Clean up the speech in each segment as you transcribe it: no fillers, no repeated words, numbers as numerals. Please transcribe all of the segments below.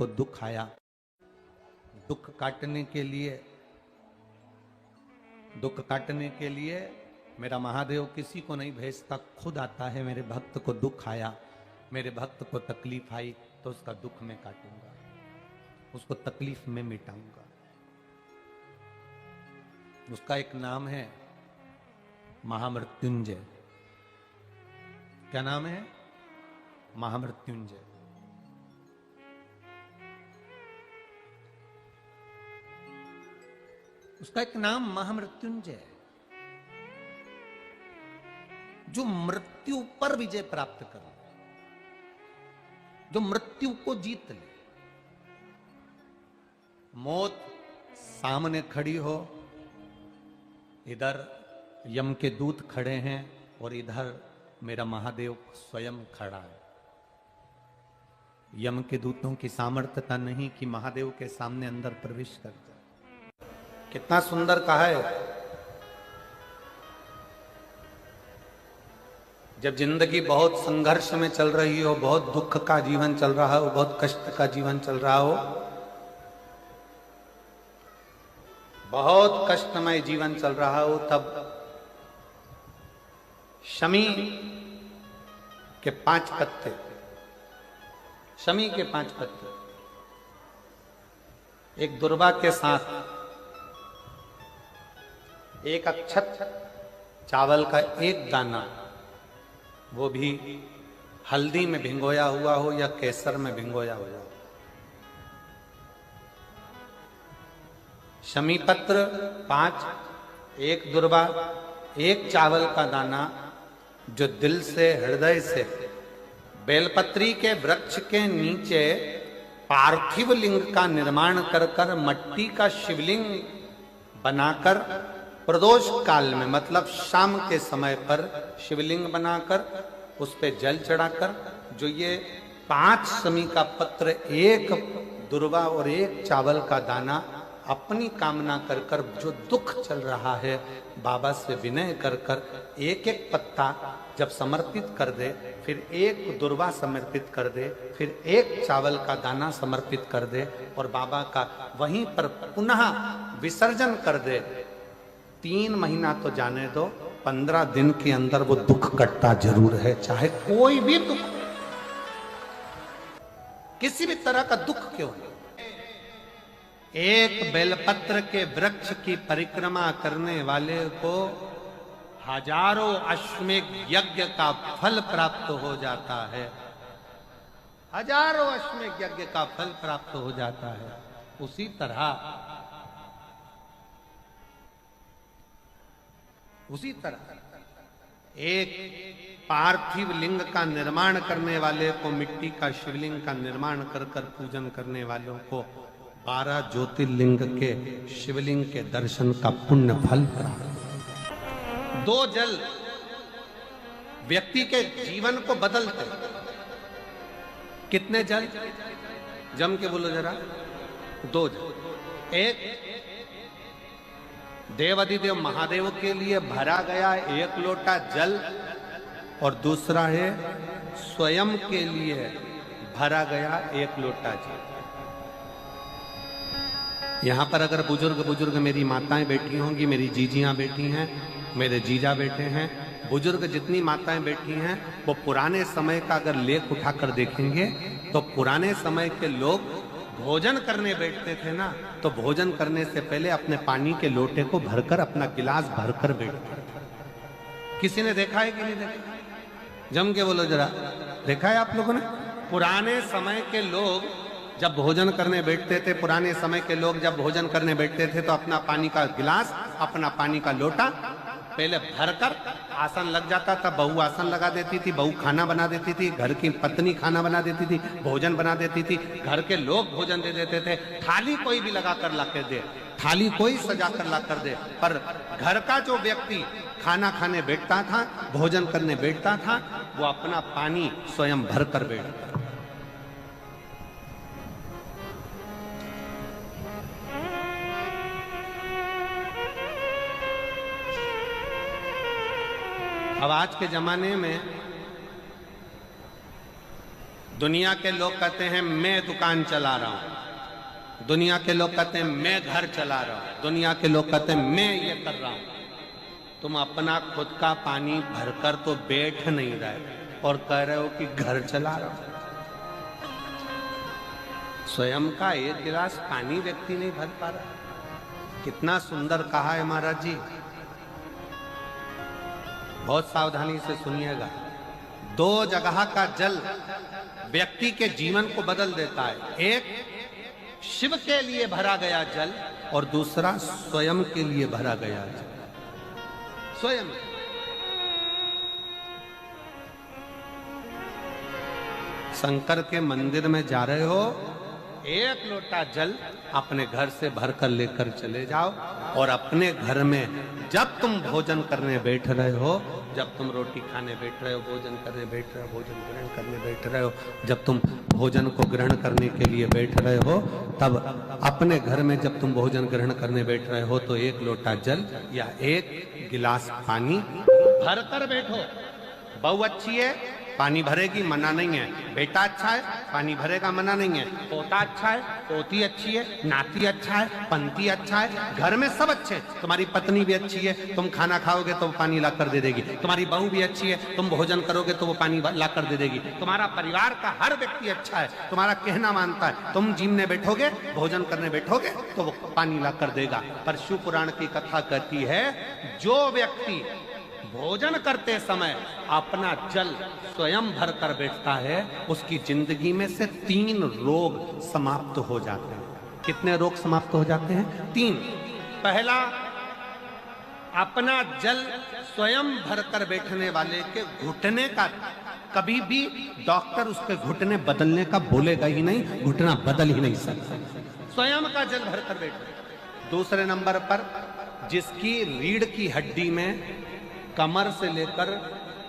को दुख आया, दुख काटने के लिए मेरा महादेव किसी को नहीं भेजता, खुद आता है। मेरे भक्त को दुख आया, मेरे भक्त को तकलीफ आई, तो उसका दुख मैं काटूंगा, उसको तकलीफ में मिटाऊंगा। उसका एक नाम है महामृत्युंजय। क्या नाम है? महामृत्युंजय। उसका एक नाम महामृत्युंजय, जो मृत्यु पर विजय प्राप्त करे, जो मृत्यु को जीत ले। मौत सामने खड़ी हो, इधर यम के दूत खड़े हैं और इधर मेरा महादेव स्वयं खड़ा है। यम के दूतों की सामर्थ्यता नहीं कि महादेव के सामने अंदर प्रवेश कर जाए। कितना सुंदर कहा है। जब जिंदगी बहुत संघर्ष में चल रही हो, बहुत दुख का जीवन चल रहा हो, बहुत कष्ट का जीवन चल रहा हो, बहुत कष्टमय जीवन चल रहा हो, तब शमी के 5 पत्ते, शमी के 5 पत्ते, एक दुर्वा के साथ एक अक्षत चावल का एक दाना, वो भी हल्दी में भिंगोया हुआ हो या केसर में भिंगोया हुआ हो, शमी पत्र 5, एक दुर्वा, एक चावल का दाना, जो दिल से, हृदय से बेलपत्री के वृक्ष के नीचे पार्थिव लिंग का निर्माण कर कर, मट्टी का शिवलिंग बनाकर, प्रदोष काल में मतलब शाम के समय पर शिवलिंग बनाकर उस पे जल चढ़ाकर, जो ये 5 शमी का पत्र, एक दुर्वा और एक चावल का दाना, अपनी कामना कर कर, जो दुख चल रहा है, बाबा से विनय कर कर एक एक पत्ता जब समर्पित कर दे, फिर एक दुर्वा समर्पित कर दे, फिर एक चावल का दाना समर्पित कर दे और बाबा का वहीं पर पुनः विसर्जन कर दे, 3 महीना तो जाने दो, 15 दिन के अंदर वो दुख कटता जरूर है। चाहे कोई भी दुख, किसी भी तरह का दुख क्यों हो। एक बेलपत्र के वृक्ष की परिक्रमा करने वाले को हजारों अश्वमेध यज्ञ का फल प्राप्त हो जाता है, हजारों अश्वमेध यज्ञ का फल प्राप्त हो जाता है। उसी तरह एक पार्थिव लिंग का निर्माण करने वाले को, मिट्टी का शिवलिंग का निर्माण कर कर पूजन करने वालों को 12 ज्योतिर्लिंग के शिवलिंग के दर्शन का पुण्य फल प्राप्त। 2 जल व्यक्ति के जीवन को बदलते। कितने जल? जम के बोलो जरा। 2 जल। एक देवाधिदेव महादेव के लिए भरा गया 1 लोटा जल, और दूसरा है स्वयं के लिए भरा गया 1 लोटा जल। यहां पर अगर बुजुर्ग मेरी माताएं बैठी होंगी, मेरी जीजियां बैठी हैं, मेरे जीजा बैठे हैं, बुजुर्ग जितनी माताएं बैठी हैं, वो पुराने समय का अगर लेख उठाकर देखेंगे तो पुराने समय के लोग भोजन करने बैठते थे ना, तो भोजन करने से पहले अपने पानी के लोटे को भरकर, अपना गिलास भरकर बैठते थे। किसी ने देखा है कि नहीं देखा? जम के बोलो जरा, देखा है आप लोगों ने? पुराने समय के लोग जब भोजन करने बैठते थे, पुराने समय के लोग जब भोजन करने बैठते थे, तो अपना पानी का गिलास, अपना पानी का लोटा पहले भरकर, आसन लग जाता था, बहू आसन लगा देती थी, बहू खाना बना देती थी, घर की पत्नी खाना बना देती थी, भोजन बना देती थी, घर के लोग भोजन दे देते थे। थाली कोई भी लगा कर ला कर दे, थाली कोई सजा कर ला कर दे, पर घर का जो व्यक्ति खाना खाने बैठता था, भोजन करने बैठता था, वो अपना पानी स्वयं भर कर बैठता। अब आज के जमाने में दुनिया के लोग कहते हैं मैं दुकान चला रहा हूं, दुनिया के लोग कहते हैं मैं घर चला रहा हूं, दुनिया के लोग कहते हैं मैं ये कर रहा हूं। तुम अपना खुद का पानी भरकर तो बैठ नहीं रहे और कह रहे हो कि घर चला रहा हूं। स्वयं का एक गिलास पानी व्यक्ति नहीं भर पा रहा। कितना सुंदर कहा है महाराज जी, बहुत सावधानी से सुनिएगा। दो जगह का जल व्यक्ति के जीवन को बदल देता है। एक शिव के लिए भरा गया जल और दूसरा स्वयं के लिए भरा गया जल। स्वयं शंकर के मंदिर में जा रहे हो, एक लोटा जल अपने घर से भरकर लेकर चले जाओ और अपने घर में जब तुम भोजन करने बैठ रहे हो, जब तुम रोटी खाने बैठ रहे हो, भोजन करने बैठ रहे हो, भोजन ग्रहण करने बैठ रहे हो, जब तुम भोजन को ग्रहण करने के लिए बैठ रहे हो, तब अपने घर में जब तुम भोजन ग्रहण करने बैठ रहे हो तो एक लोटा जल या एक गिलास पानी भर कर बैठो। बहू अच्छी है, पानी भरेगी, मना नहीं है। बेटा अच्छा है, पानी भरेगा, मना नहीं है। पोता अच्छा है, पोती अच्छी है, नाती अच्छा है, पंती अच्छा है, घर में सब अच्छे। तुम्हारी पत्नी भी अच्छी है, तुम खाना खाओगे तो वो पानी ला कर दे देगी। तुम्हारी बहू भी अच्छी है, तुम भोजन करोगे तो वो पानी ला कर दे देगी। तुम्हारा परिवार का हर व्यक्ति अच्छा है, तुम्हारा कहना मानता है। तुम जीमने बैठोगे, भोजन करने बैठोगे तो वो पानी ला कर देगा। पर शिव पुराण की कथा कहती है, जो व्यक्ति भोजन करते समय अपना जल स्वयं भर कर बैठता है, उसकी जिंदगी में से 3 रोग समाप्त हो जाते हैं। कितने रोग समाप्त हो जाते हैं? 3। पहला, अपना जल स्वयं भर कर बैठने वाले के घुटने का कभी भी डॉक्टर उसके घुटने बदलने का बोलेगा ही नहीं, घुटना बदल ही नहीं सकता। स्वयं का जल भर कर बैठे। दूसरे नंबर पर, जिसकी रीढ़ की हड्डी में कमर से लेकर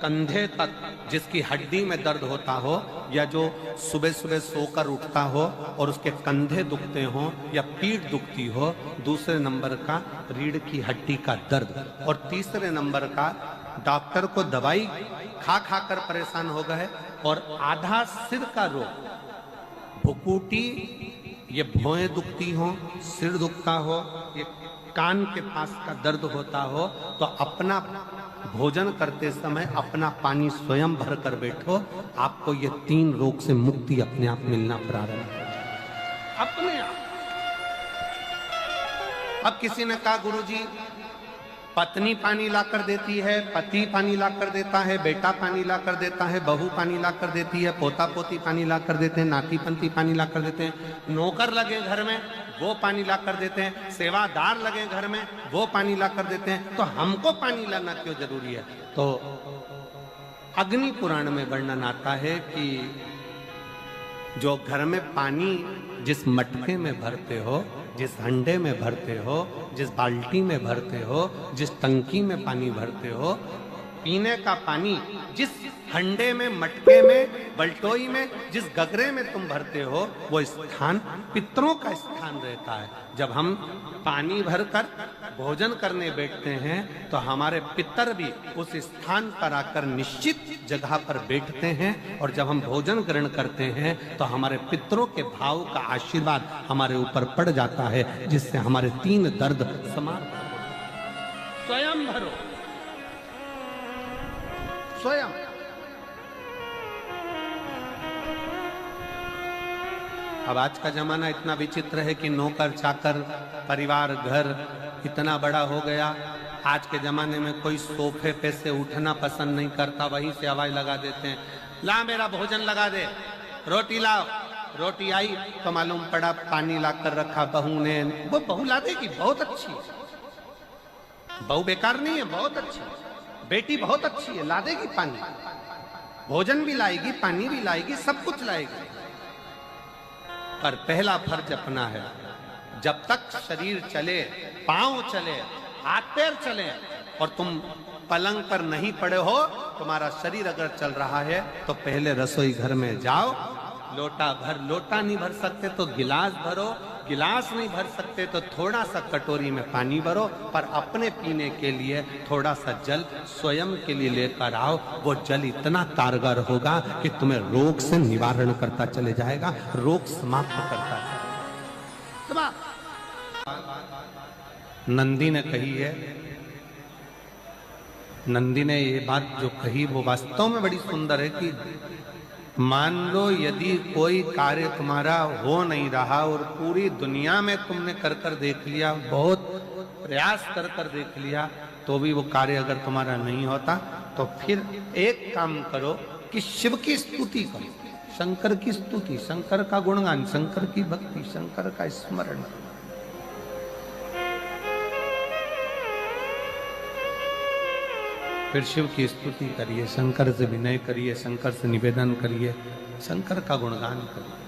कंधे तक जिसकी हड्डी में दर्द होता हो, या जो सुबह सुबह सोकर उठता हो और उसके कंधे दुखते हो या पीठ दुखती हो। दूसरे नंबर का रीढ़ की हड्डी का दर्द। और तीसरे नंबर का, डॉक्टर को दवाई खा खा कर परेशान हो गए और आधा सिर का रोग, भुकुटी, ये भौएं दुखती हो, सिर दुखता हो, ये कान के पास का दर्द होता हो, तो अपना भोजन करते समय अपना पानी स्वयं भर कर बैठो। आपको ये 3 रोग से मुक्ति अपने आप मिलना प्रारंभ हो, अपने आप। अब किसी ने कहा, गुरुजी पत्नी पानी ला कर देती है, पति पानी ला कर देता है, बेटा पानी ला कर देता है, बहू पानी ला कर देती है, पोता पोती पानी ला कर देते हैं, नाती पंती पानी ला कर देते हैं, नौकर लगे घर में वो पानी ला कर देते हैं, सेवादार लगे घर में वो पानी ला कर देते हैं, तो हमको पानी लाना क्यों जरूरी है? तो अग्नि पुराण में वर्णन आता है कि जो घर में पानी जिस मटके में भरते हो, जिस हंडे में भरते हो, जिस बाल्टी में भरते हो, जिस टंकी में पानी भरते हो, पीने का पानी जिस हंडे में, मटके में, बल्टोई में, जिस गगरे में तुम भरते हो, वो स्थान पितरों का स्थान रहता है। जब हम पानी भरकर भोजन करने बैठते हैं तो हमारे पितर भी उस स्थान पर आकर निश्चित जगह पर बैठते हैं, और जब हम भोजन ग्रहण करते हैं तो हमारे पितरों के भाव का आशीर्वाद हमारे ऊपर पड़ जाता है, जिससे हमारे 3 दर्द समाप्त हो। स्वयं भरो, स्वयं। अब आज का जमाना इतना विचित्र है कि नौकर चाकर, परिवार, घर इतना बड़ा हो गया। आज के जमाने में कोई सोफे पे से उठना पसंद नहीं करता, वहीं से आवाज लगा देते हैं, ला मेरा भोजन लगा दे, रोटी लाओ। रोटी आई तो मालूम पड़ा पानी ला कर रखा बहू ने। वो बहू ला देगी, बहुत अच्छी है, बहू बेकार नहीं है, बहुत अच्छी है, बेटी बहुत अच्छी है, ला देगी पानी, भोजन भी लाएगी, पानी भी लाएगी, सब कुछ लाएगी। पर पहला फर्ज अपना है, जब तक शरीर चले, पांव चले, हाथ पैर चले और तुम पलंग पर नहीं पड़े हो, तुम्हारा शरीर अगर चल रहा है तो पहले रसोई घर में जाओ, लोटा भर, लोटा नहीं भर सकते तो गिलास भरो, गिलास नहीं भर सकते तो थोड़ा सा कटोरी में पानी भरो, पर अपने पीने के लिए थोड़ा सा जल स्वयं के लिए लेकर आओ। वो जल इतना कारगर होगा कि तुम्हें रोग से निवारण करता चले जाएगा, रोग समाप्त करता है। नंदी ने कही है, नंदी ने ये बात जो कही वो वास्तव में बड़ी सुंदर है कि मान लो यदि कोई कार्य तुम्हारा हो नहीं रहा और पूरी दुनिया में तुमने कर कर देख लिया, बहुत प्रयास कर कर देख लिया, तो भी वो कार्य अगर तुम्हारा नहीं होता, तो फिर एक काम करो कि शिव की स्तुति करो, शंकर की स्तुति, शंकर का गुणगान, शंकर की भक्ति, शंकर का स्मरण। फिर शिव की स्तुति करिए, शंकर से विनय करिए, शंकर से निवेदन करिए, शंकर का गुणगान करिए।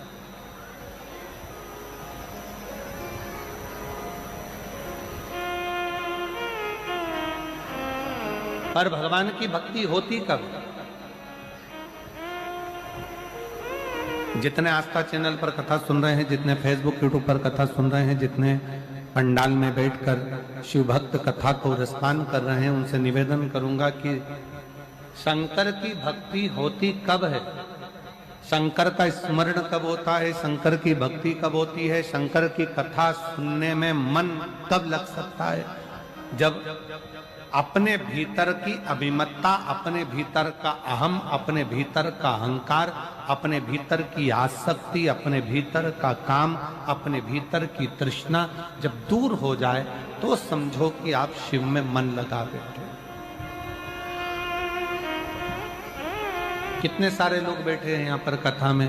पर भगवान की भक्ति होती कब? जितने आस्था चैनल पर कथा सुन रहे हैं, जितने फेसबुक यूट्यूब पर कथा सुन रहे हैं, जितने पंडाल में बैठकर शिव भक्त कथा को रसपान कर रहे हैं, उनसे निवेदन करूंगा कि शंकर की भक्ति होती कब है, शंकर का स्मरण कब होता है, शंकर की भक्ति कब होती है, शंकर की कथा सुनने में मन कब लग सकता है? जब अपने भीतर की अभिमत्ता, अपने भीतर का अहम, अपने भीतर का अहंकार, अपने भीतर की आसक्ति, अपने भीतर का काम, अपने भीतर की तृष्णा जब दूर हो जाए, तो समझो कि आप शिव में मन लगा बैठे। कितने सारे लोग बैठे हैं यहाँ पर कथा में,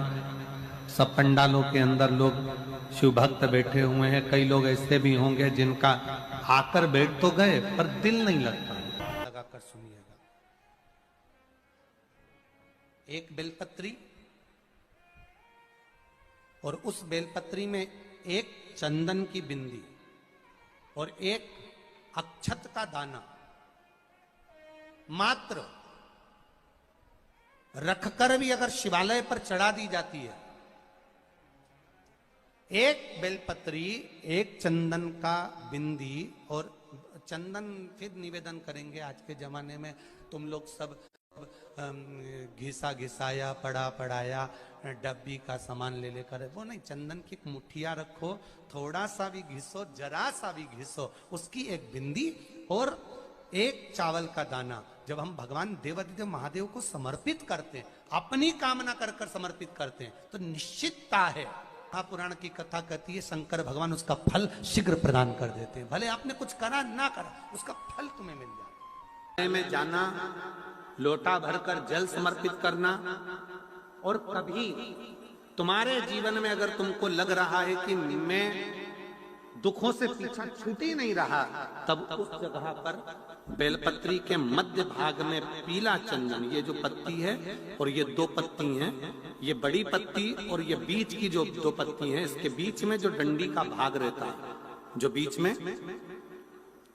सब पंडालों के अंदर लोग शिव भक्त बैठे हुए हैं। कई लोग ऐसे भी होंगे जिनका आकर बैठ तो गए पर दिल नहीं लगता। लगाकर सुनिएगा, एक बेलपत्री और उस बेलपत्री में एक चंदन की बिंदी और एक अक्षत का दाना मात्र रखकर भी अगर शिवालय पर चढ़ा दी जाती है, एक बेलपत्री, एक चंदन का बिंदी, और चंदन फिर निवेदन करेंगे। आज के जमाने में तुम लोग सब घिसा घिसाया, पड़ा पड़ाया, डब्बी का सामान ले लेकर, वो नहीं, चंदन की एक मुठिया रखो, थोड़ा सा भी घिसो, जरा सा भी घिसो, उसकी एक बिंदी और एक चावल का दाना जब हम भगवान देवादिदेव महादेव को समर्पित करते हैं, अपनी कामना कर कर समर्पित करते हैं, तो निश्चितता है, पुराण की कथा कहती है, शंकर भगवान उसका फल शीघ्र प्रदान कर देते हैं। भले आपने कुछ करा ना करा, उसका फल तुम्हें मिल जाए। में जाना, लोटा भरकर जल समर्पित करना, और कभी तुम्हारे जीवन में अगर तुमको लग रहा है कि मैं दुखों से पीछा छूट ही नहीं रहा, तब उस जगह पर बेलपत्री के मध्य भाग में पीला चंदन, ये जो पत्ती है और ये दो पत्ती हैं, ये बड़ी पत्ती और ये बीच की जो दो पत्ती हैं, इसके बीच में जो डंडी का भाग रहता है, जो बीच में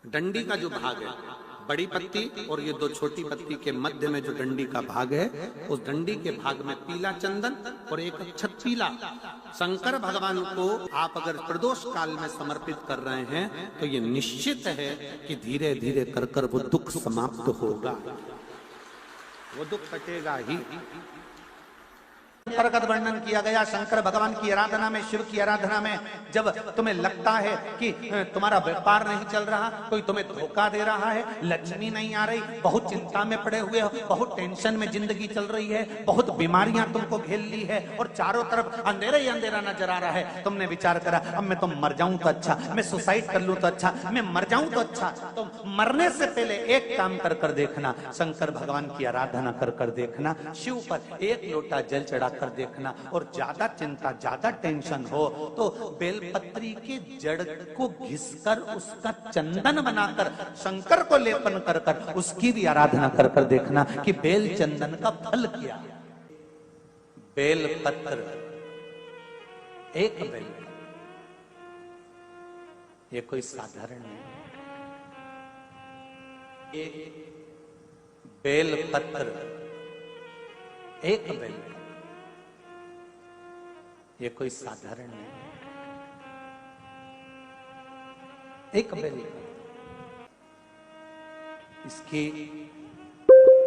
डंडी का जो भाग है, बड़ी पत्ती और ये दो छोटी पत्ती के मध्य में जो डंडी का भाग है, उस डंडी के भाग में पीला चंदन और एक अक्षत पीला, शंकर भगवान को आप अगर प्रदोष काल में समर्पित कर रहे हैं, तो ये निश्चित है कि धीरे धीरे कर कर वो दुख समाप्त होगा, वो दुख कटेगा ही। प्रगत वर्णन किया गया शंकर भगवान की आराधना में, शिव की आराधना में, जब तुम्हें लगता है कि तुम्हारा व्यापार नहीं चल रहा, कोई तुम्हें धोखा दे रहा है, लक्ष्मी नहीं आ रही, बहुत चिंता में पड़े हुए हो, बहुत टेंशन में जिंदगी चल रही है, बहुत बीमारियां तुमको घेर ली है और चारों तरफ अंधेरा ही अंधेरा नजर आ रहा है, तुमने विचार करा अब मैं तो मर जाऊं तो अच्छा, मैं सुसाइड कर लूं तो अच्छा, मैं मर जाऊं तो अच्छा, तो मरने से पहले एक काम कर कर देखना, शंकर भगवान की आराधना कर कर देखना, शिव पर एक लोटा जल चढ़ा कर देखना, और ज्यादा चिंता, ज्यादा टेंशन हो तो बेलपत्री के जड़ को घिसकर उसका चंदन बनाकर शंकर को लेपन कर कर उसकी भी आराधना कर कर देखना कि बेल चंदन का फल क्या। बेलपत्र, एक बेल, ये कोई साधारण नहीं, एक बेलपत्र, एक बेल, ये कोई साधारण नहीं। एक बेल। इसकी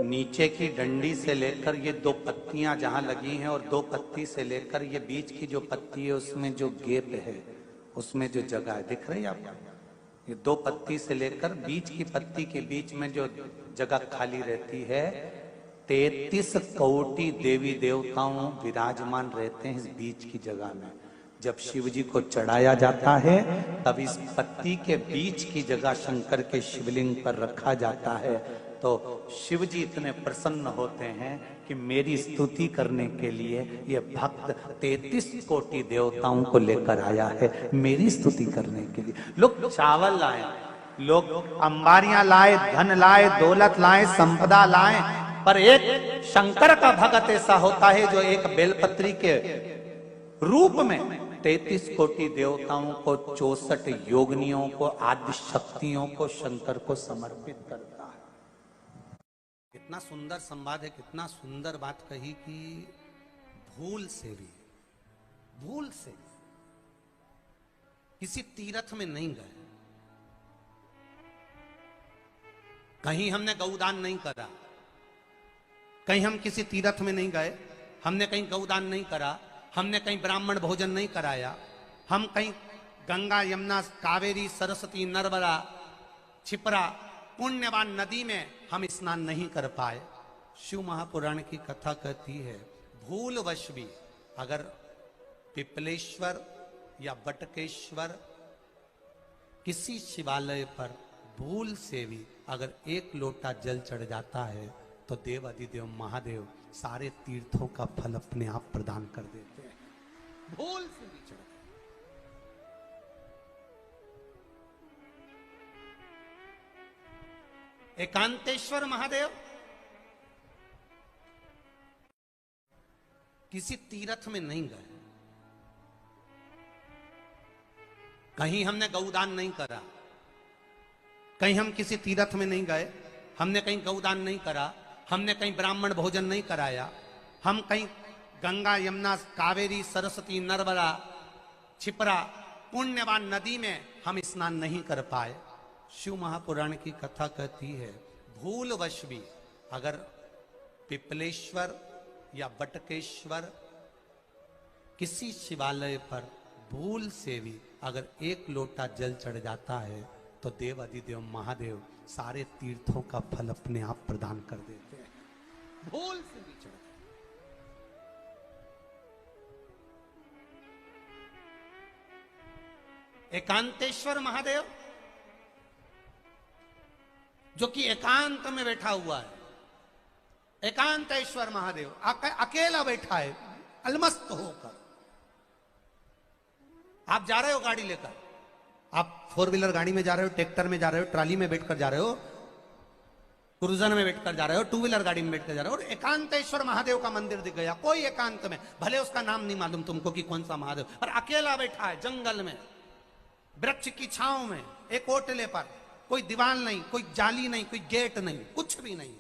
नीचे की डंडी से लेकर ये दो पत्तियां जहां लगी हैं और दो पत्ती से लेकर ये बीच की जो पत्ती है उसमें जो गैप है, उसमें जो जगह है, दिख रही है आपको? ये दो पत्ती से लेकर बीच की पत्ती के बीच में जो जगह खाली रहती है, 33 कोटि देवी देवताओं विराजमान रहते हैं इस बीच की जगह में। जब शिव जी को चढ़ाया जाता है तब इस पत्ती के बीच की जगह शंकर के शिवलिंग पर रखा जाता है, तो शिव जी इतने प्रसन्न होते हैं कि मेरी स्तुति करने के लिए ये भक्त 33 कोटि देवताओं को लेकर आया है, मेरी स्तुति करने के लिए। लोग चावल लाए, लोग अंबारियां लाए, धन लाए, दौलत लाए, संपदा लाए, पर एक शंकर का भक्त ऐसा होता है जो एक बेलपत्री के रूप में 33 कोटि देवताओं को, 64 योगिनियों को, आदि शक्तियों को शंकर को समर्पित करता है। कितना सुंदर संवाद है, कितना सुंदर बात कही कि भूल से भी, भूल से किसी तीर्थ में नहीं गए, कहीं हमने गौदान नहीं करा, कहीं हम किसी तीर्थ में नहीं गए, हमने कहीं गौदान नहीं करा, हमने कहीं ब्राह्मण भोजन नहीं कराया, हम कहीं गंगा यमुना कावेरी सरस्वती नर्मदा छिपरा पुण्यवान नदी में हम स्नान नहीं कर पाए। शिव महापुराण की कथा कहती है भूलवश भी अगर पिपलेश्वर या बटकेश्वर किसी शिवालय पर भूल से भी अगर एक लोटा जल चढ़ जाता है तो देव अधिदेव महादेव सारे तीर्थों का फल अपने आप प्रदान कर देते हैं। भूल से भी चढ़, एकांतेश्वर महादेव किसी तीर्थ में नहीं गए, कहीं हमने गौदान नहीं करा, कहीं हम किसी तीर्थ में नहीं गए, हमने कहीं गौदान नहीं करा, हमने कहीं ब्राह्मण भोजन नहीं कराया, हम कहीं गंगा यमुना कावेरी सरस्वती नर्मदा छिपरा पुण्यवान नदी में हम स्नान नहीं कर पाए। शिव महापुराण की कथा कहती है भूलवश भी अगर पिपलेश्वर या बटकेश्वर किसी शिवालय पर भूल से भी अगर एक लोटा जल चढ़ जाता है तो देव अधिदेव महादेव सारे तीर्थों का फल अपने आप प्रदान कर देते हैं। भूल से भी चढ़, एकांतेश्वर महादेव जो कि एकांत में बैठा हुआ है, एकांतेश्वर महादेव अकेला बैठा है अलमस्त होकर। आप जा रहे हो गाड़ी लेकर, आप 4 व्हीलर गाड़ी में जा रहे हो, ट्रैक्टर में जा रहे हो, ट्राली में बैठकर जा रहे हो, क्रूजर में बैठकर जा रहे हो, 2 व्हीलर गाड़ी में बैठकर जा रहे हो, और एकांतेश्वर महादेव का मंदिर दिख गया, कोई एकांत में, भले उसका नाम नहीं मालूम तुमको कि कौन सा महादेव, पर अकेला बैठा है जंगल में, वृक्ष की छांव में, एक ओटले पर, कोई दीवार नहीं, कोई जाली नहीं, कोई गेट नहीं, कुछ भी नहीं।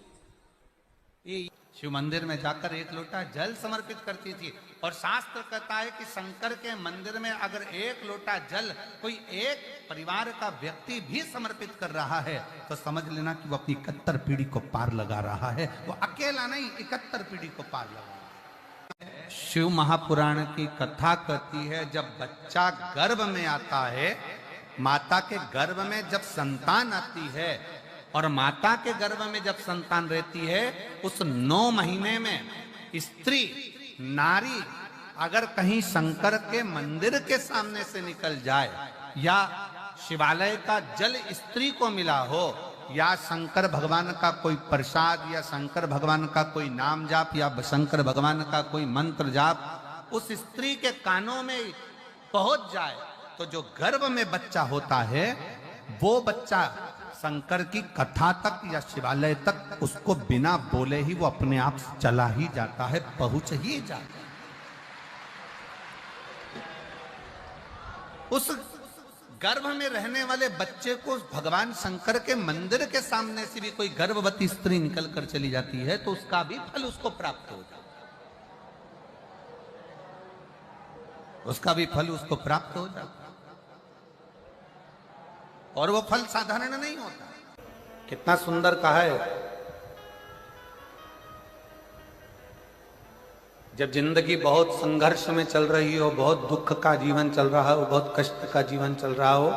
ये शिव मंदिर में जाकर एक लोटा जल समर्पित करती थी, और शास्त्र कहता है कि शंकर के मंदिर में अगर एक लोटा जल कोई एक परिवार का व्यक्ति भी समर्पित कर रहा है तो समझ लेना कि वो अपनी 71 पीढ़ी को पार लगा रहा है। वो अकेला नहीं, 71 पीढ़ी को पार लगा रहा है। शिव महापुराण की कथा कहती है जब बच्चा गर्भ में आता है, माता के गर्भ में जब संतान आती है और माता के गर्भ में जब संतान रहती है, उस 9 महीने में स्त्री नारी अगर कहीं शंकर के मंदिर के सामने से निकल जाए, या शिवालय का जल स्त्री को मिला हो, या शंकर भगवान का कोई प्रसाद, या शंकर भगवान का कोई नाम जाप, या शंकर भगवान का कोई मंत्र जाप उस स्त्री के कानों में पहुंच जाए, तो जो गर्भ में बच्चा होता है वो बच्चा शंकर की कथा तक या शिवालय तक उसको बिना बोले ही वो अपने आप चला ही जाता है, पहुंच ही जाता है। उस गर्भ में रहने वाले बच्चे को भगवान शंकर के मंदिर के सामने से भी कोई गर्भवती स्त्री निकल कर चली जाती है तो उसका भी फल उसको प्राप्त हो जाता है, उसका भी फल उसको प्राप्त हो जाता है। और वो फल साधारण नहीं होता। कितना सुंदर कहा है, जब जिंदगी बहुत संघर्ष में चल रही हो, बहुत दुख का जीवन चल रहा हो, बहुत कष्ट का जीवन चल रहा हो,